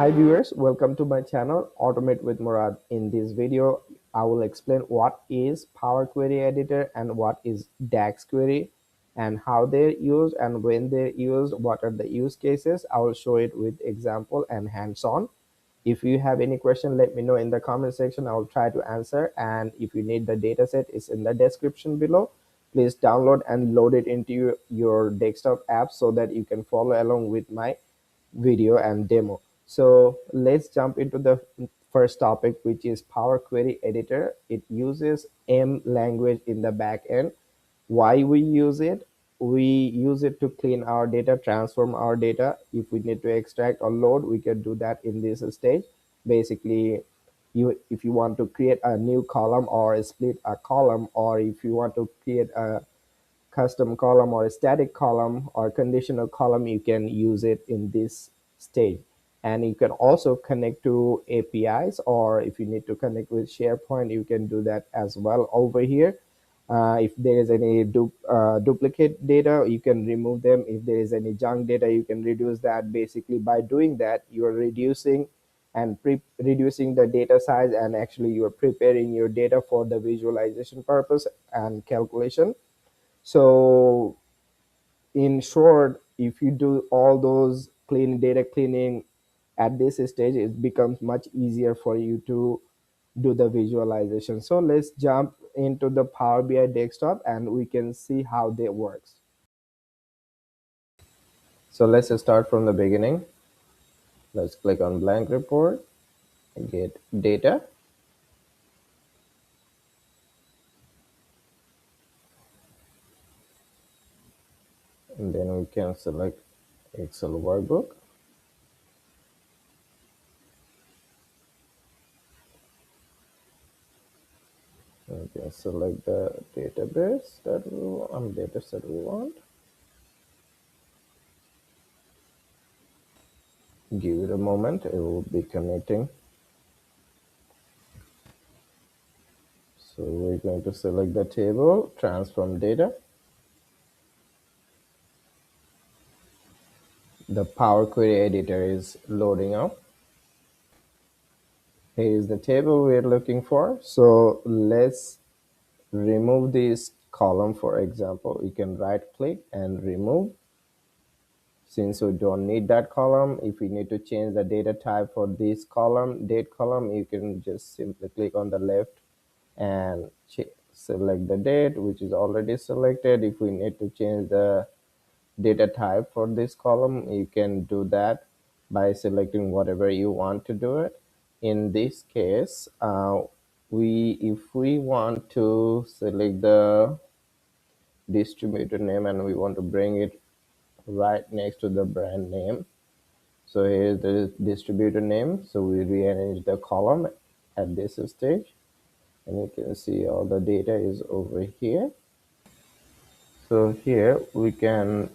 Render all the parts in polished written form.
Hi viewers, welcome to my channel Automate with Murad. In this video, I will explain what is Power Query Editor and what is DAX Query and how they're used and when they're used, what are the use cases. I will show it with example and hands-on. If you have any question, let me know in the comment section. I will try to answer. And if you need the dataset, it's in the description below. Please download and load it into your desktop app so that you can follow along with my video and demo. So let's jump into the first topic, which is Power Query Editor. It uses M language in the back end. Why we use it? We use it to clean our data, transform our data. If we need to extract or load, we can do that in this stage. Basically, if you want to create a new column or split a column, or if you want to create a custom column or a static column or conditional column, you can use it in this stage. And you can also connect to APIs, or if you need to connect with SharePoint, you can do that as well over here. If there is any duplicate data, you can remove them. If there is any junk data, you can reduce that. Basically, by doing that, you are reducing and reducing the data size, and actually you are preparing your data for the visualization purpose and calculation. So in short, if you do all those data cleaning at this stage, it becomes much easier for you to do the visualization. So let's jump into the Power BI desktop and we can see how they works. So let's start from the beginning. Let's click on blank report, get data. And then we can select Excel workbook. We can select the database that we want, data set we want. Give it a moment, it will be connecting. So we're going to select the table, transform data. The Power Query Editor is loading up. Here is the table we're looking for. So let's remove this column. For example, you can right click and remove. Since we don't need that column, if we need to change the data type for this column, date column, you can just simply click on the left and select the date, which is already selected. If we need to change the data type for this column, you can do that by selecting whatever you want to do it. In this case, if we want to select the distributor name and we want to bring it right next to the brand name. So here's the distributor name. So we rearrange the column at this stage, and you can see all the data is over here. So here we can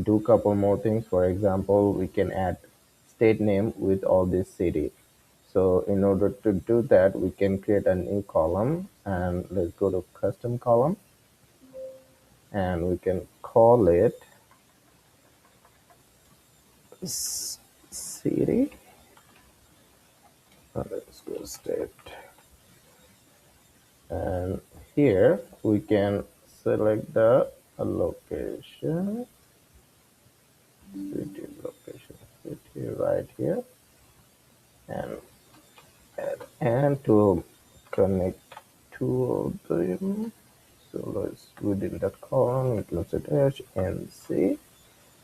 do a couple more things. For example, we can add state name with all this city. So in order to do that, we can create a new column, and let's go to custom column, and we can call it city. Let's go state. And here we can select the location, city location, city right here, and to connect two of them. So let's within that column we can set h and c.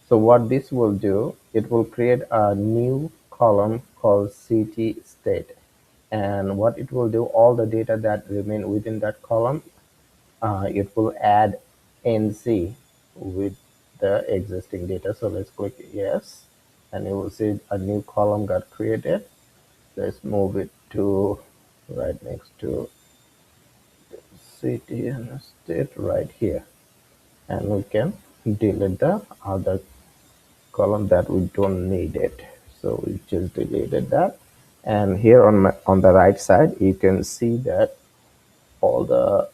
So what this will do, it will create a new column called city state, and what it will do, all the data that remain within that column, it will add nc with the existing data. So let's click yes, and you will see a new column got created. Let's move it to right next to city and state right here, and we can delete the other column that we don't need it. So we just deleted that, and here on the right side you can see that all the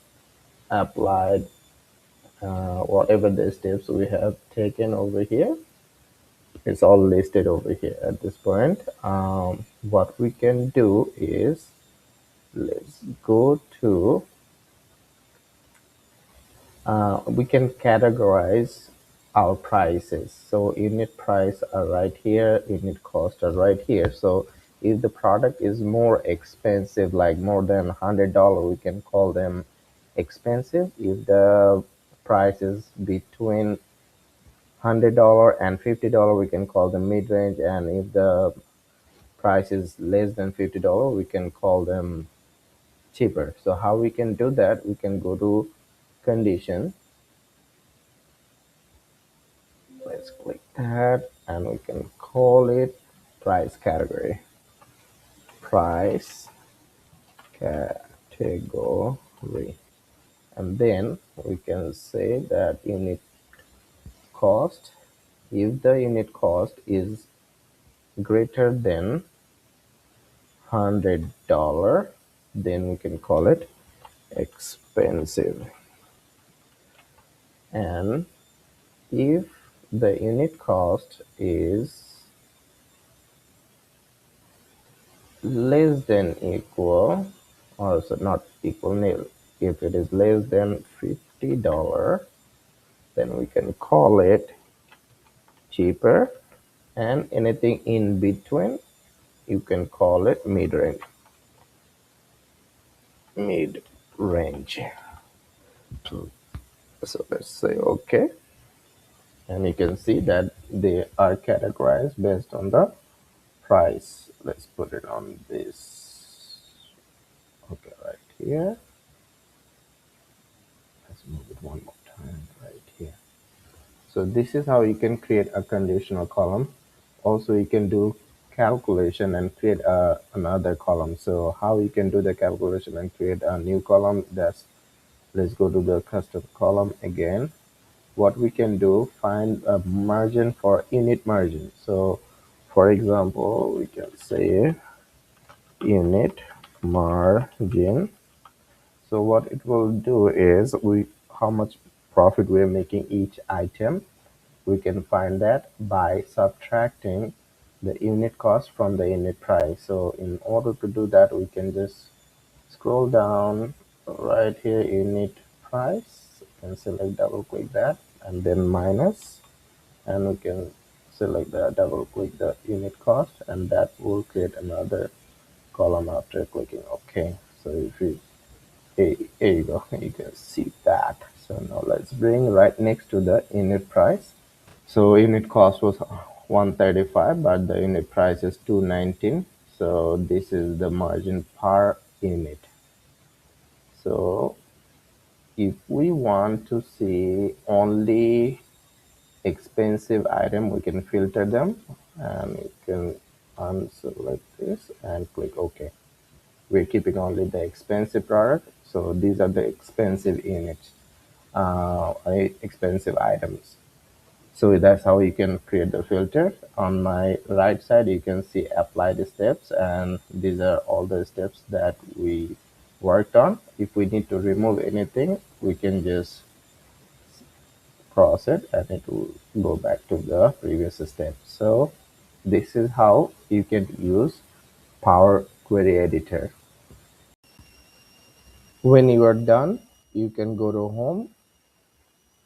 applied whatever the steps we have taken over here, It's all listed over here at this point. What we can do is, let's go to, we can categorize our prices. So unit price are right here, unit cost are right here. So if the product is more expensive, like more than $100, we can call them expensive. If the price is between $100 and $50, we can call them mid-range. And if the price is less than $50, we can call them cheaper. So how we can do that? We can go to condition. Let's click that and we can call it price category. Price category. And then we can say that unit cost. If the unit cost is greater than $100, then we can call it expensive. And if the unit cost is less than equal, or so not equal nil, if it is less than $50, then we can call it cheaper, and anything in between you can call it mid range. So let's say okay, and you can see that they are categorized based on the price. Let's put it on this. Okay, right here. Let's move it one more time right here. So this is how you can create a conditional column. Also, you can do calculation and create another column. So how you can do the calculation and create a new column, that's, let's go to the custom column again. What we can do, find a margin for unit margin. So for example, we can say unit margin. So what it will do is, we how much profit we're making each item. We can find that by subtracting the unit cost from the unit price. So in order to do that, we can just scroll down right here, unit price, and select, double click that, and then minus, and we can select the double click the unit cost, and that will create another column after clicking OK. So if you, here you go, you can see that. So now let's bring right next to the unit price. So unit cost was 135, but the unit price is 219. So this is the margin per unit. So if we want to see only expensive item, we can filter them, and you can unselect this and click OK. We're keeping only the expensive product. So these are the expensive units, expensive items. So that's how you can create the filter. On my right side, you can see apply the steps, and these are all the steps that we worked on. If we need to remove anything, we can just cross it and it will go back to the previous step. So this is how you can use Power Query Editor. When you are done, you can go to home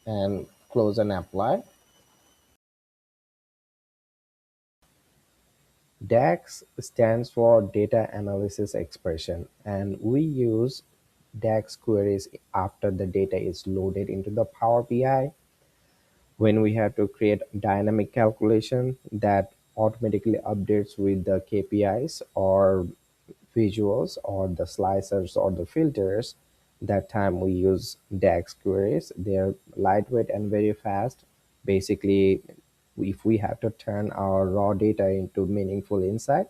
and close and apply. DAX stands for Data Analysis Expression, and we use DAX queries after the data is loaded into the Power BI. When we have to create dynamic calculation that automatically updates with the KPIs or visuals or the slicers or the filters, that time we use DAX queries. They're lightweight and very fast. Basically, if we have to turn our raw data into meaningful insight,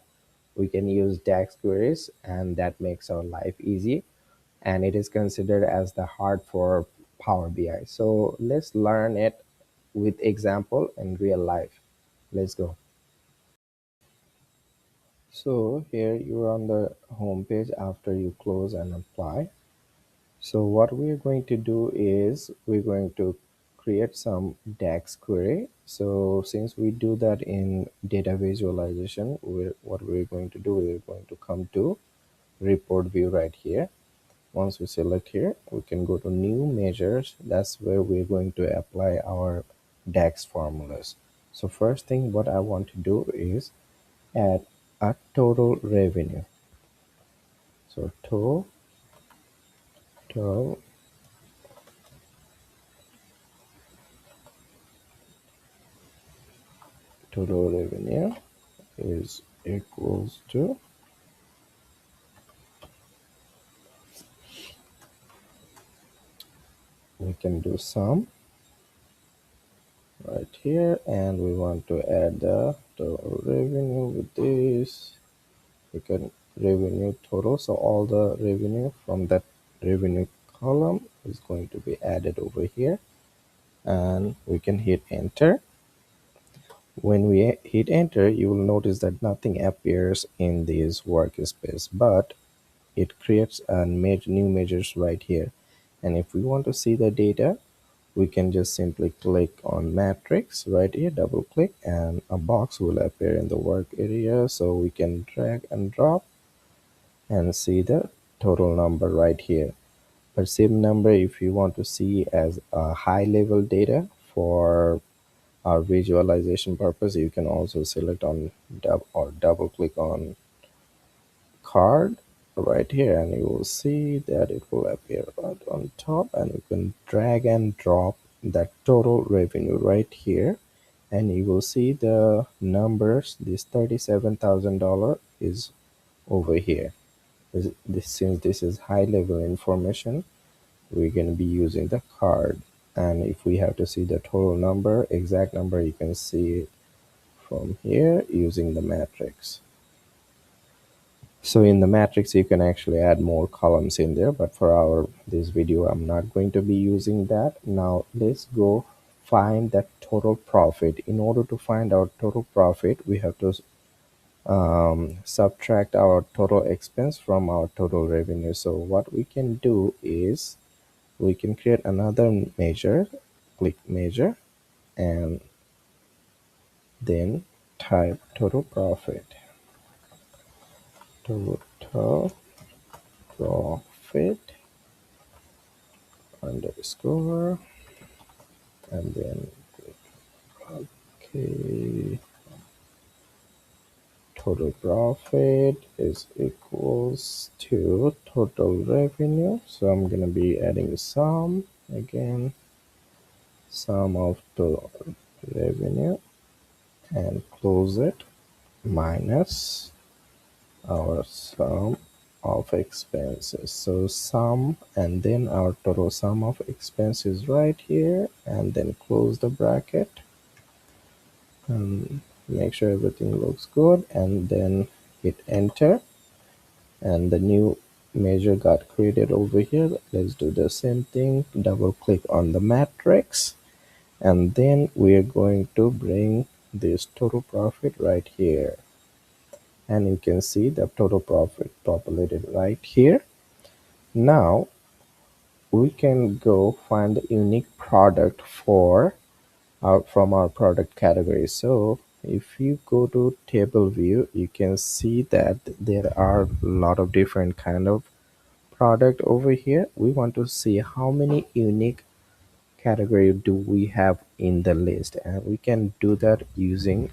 we can use DAX queries, and that makes our life easy. And it is considered as the heart for Power BI. So let's learn it with example in real life. Let's go. So here you're on the home page after you close and apply. So what we're going to do is we're going to create some DAX query. So since we do that in data visualization, what we're going to do, we're going to come to report view right here. Once we select here, we can go to new measures. That's where we're going to apply our DAX formulas. So first thing what I want to do is add a total revenue. So total revenue is equals to, we can do sum right here, and we want to add the total revenue with this. We can revenue total, so all the revenue from that revenue column is going to be added over here, and we can hit enter. When we hit enter, you will notice that nothing appears in this workspace, but it creates a new measures right here. And if we want to see the data, we can just simply click on matrix right here, double click, and a box will appear in the work area, so we can drag and drop and see the total number right here. But same number, if you want to see as a high level data for our visualization purpose, you can also select on double click on card right here, and you will see that it will appear right on top, and you can drag and drop that total revenue right here, and you will see the numbers. This $37,000 is over here. Since this is high level information, we're going to be using the card. And if we have to see the total number, exact number, you can see it from here using the matrix. So in the matrix, you can actually add more columns in there, but for this video, I'm not going to be using that. Now let's go find that total profit. In order to find our total profit, we have to subtract our total expense from our total revenue. So what we can do is we can create another measure, click measure, and then type total profit. Total profit underscore, and then okay, total profit is equals to total revenue. So I'm gonna be adding sum again, sum of total revenue, and close it, minus our sum of expenses. So sum, and then our total sum of expenses right here, and then close the bracket and make sure everything looks good, and then hit enter, and the new measure got created over here. Let's do the same thing, double click on the matrix, and then we are going to bring this total profit right here, and you can see the total profit populated right here. Now we can go find the unique product for from our product category. So if you go to table view, you can see that there are a lot of different kind of product over here. We want to see how many unique category do we have in the list, and we can do that using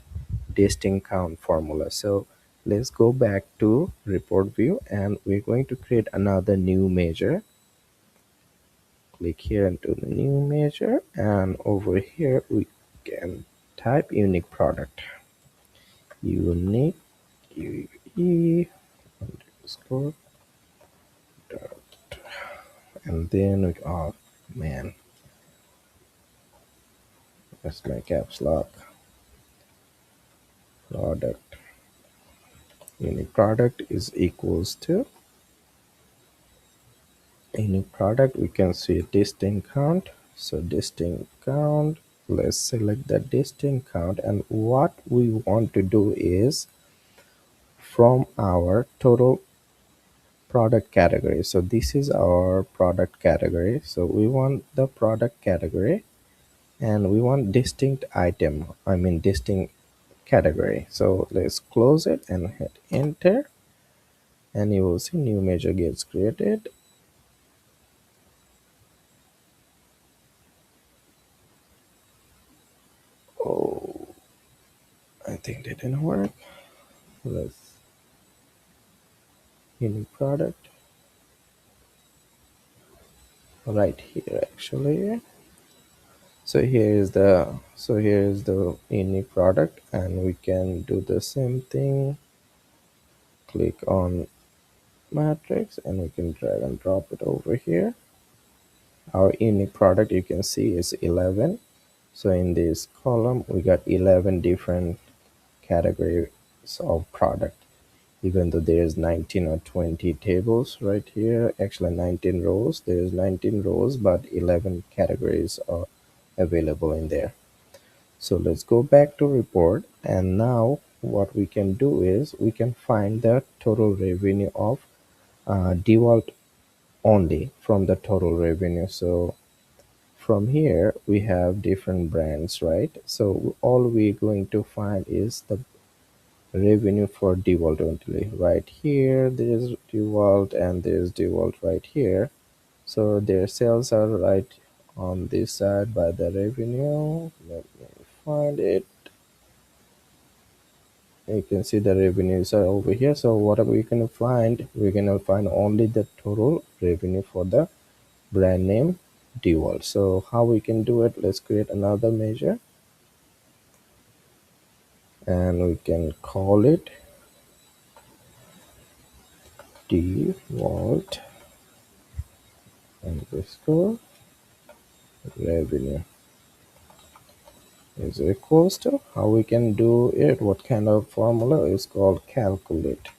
distinct count formula. So let's go back to report view, and we're going to create another new measure. Click here into the new measure, and over here we can type unique product, unique UE underscore dot, and then we, oh man, that's my caps lock, product, unique product is equals to unique product. We can see distinct count, so distinct count, let's select the distinct count, and what we want to do is from our total product category. So this is our product category, so we want the product category and we want distinct item, I mean distinct category. So let's close it and hit enter, and you will see new measure gets created. Oh, I think that didn't work. Let's unique product right here actually. So here is the unique product, and we can do the same thing. Click on matrix and we can drag and drop it over here. Our unique product, you can see, is 11. So in this column we got 11 different categories of product, even though there's 19 or 20 tables right here. Actually 19 rows, there's 19 rows, but 11 categories are available in there. So let's go back to report, and now what we can do is we can find the total revenue of DeWalt only from the total revenue. So from here we have different brands, right? So all we're going to find is the revenue for DeWalt only. Right here there's DeWalt and there's DeWalt right here. So their sales are right on this side by the revenue. Let me find it. You can see the revenues are over here. So what are we going to find? We're going to find only the total revenue for the brand name DeWalt. So how we can do it? Let's create another measure, and we can call it DeWalt underscore revenue is equals to, how we can do it, what kind of formula is called calculate.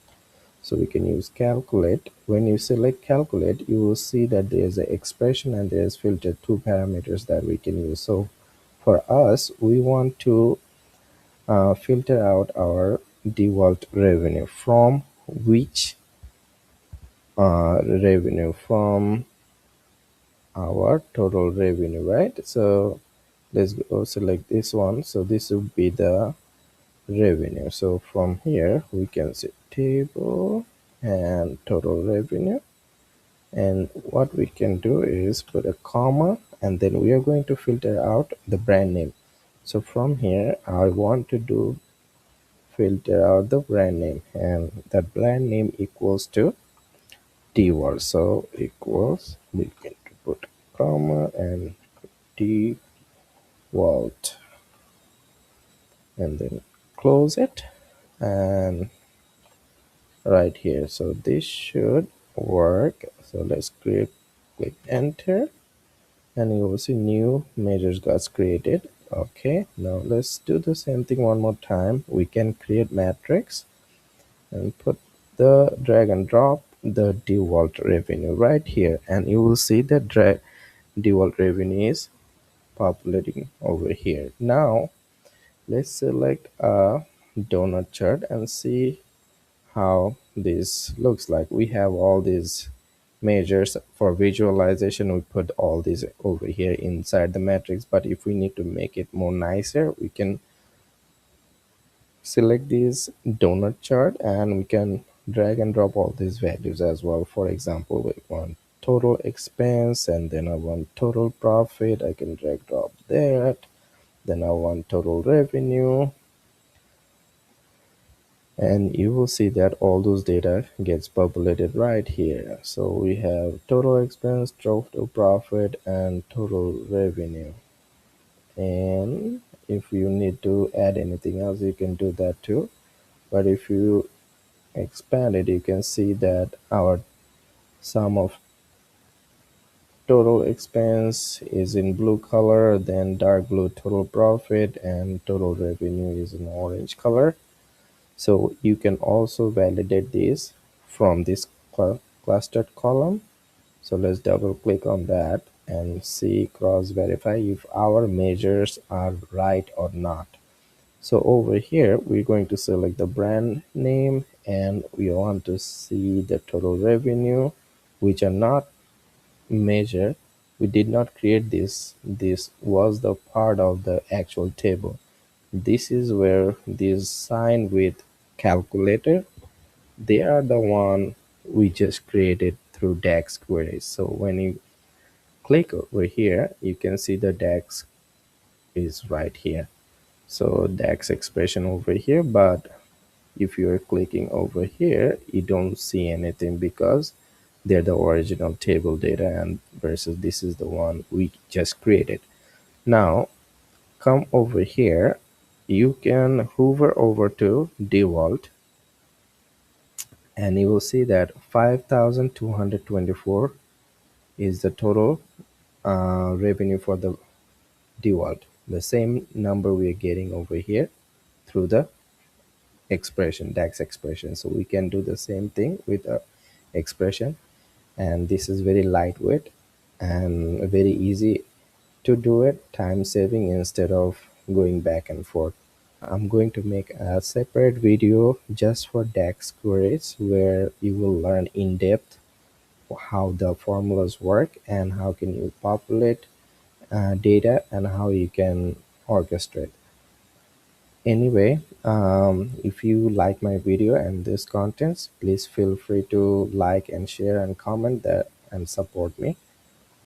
So we can use calculate. When you select calculate, you will see that there's an expression and there's filter, two parameters that we can use. So for us, we want to filter out our DeWalt revenue from which revenue, from our total revenue, right? So let's go select this one. So this would be the revenue. So from here we can see table and total revenue, and what we can do is put a comma, and then we are going to filter out the brand name. So from here I want to do filter out the brand name, and that brand name equals to DeWalt. So equals, we can put comma and DeWalt, and then close it, and right here. So this should work. So let's click enter, and you will see new measures got created. Okay, now let's do the same thing one more time. We can create matrix and put the drag and drop the DeWalt revenue right here, and you will see that DeWalt revenue is populating over here. Now let's select a donut chart and see how this looks like. We have all these measures for visualization. We put all these over here inside the matrix, but if we need to make it more nicer, we can select this donut chart and we can drag and drop all these values as well. For example, we want total expense, and then I want total profit. I can drag drop that. Then I want total revenue, and you will see that all those data gets populated right here. So we have total expense, total profit, and total revenue. And if you need to add anything else, you can do that too. But if you expand it, you can see that our sum of total expense is in blue color, then dark blue total profit, and total revenue is in orange color. So you can also validate this from this clustered column. So let's double click on that and see, cross verify if our measures are right or not. So over here we're going to select the brand name, and we want to see the total revenue, which are not measured We did not create this. This was the part of the actual table. This is where this sign with calculator, they are the one we just created through DAX queries. So when you click over here, you can see the DAX is right here. So DAX expression over here, but if you're clicking over here, you don't see anything because they're the original table data and versus this is the one we just created. Now come over here, you can hover over to default and you will see that 5,224 is the total revenue for the default, the same number we are getting over here through the expression, DAX expression. So we can do the same thing with a expression, and this is very lightweight and very easy to do it, time saving instead of going back and forth. I'm going to make a separate video just for DAX queries where you will learn in depth how the formulas work and how can you populate data and how you can orchestrate. Anyway, if you like my video and this contents, please feel free to like and share and comment that and support me.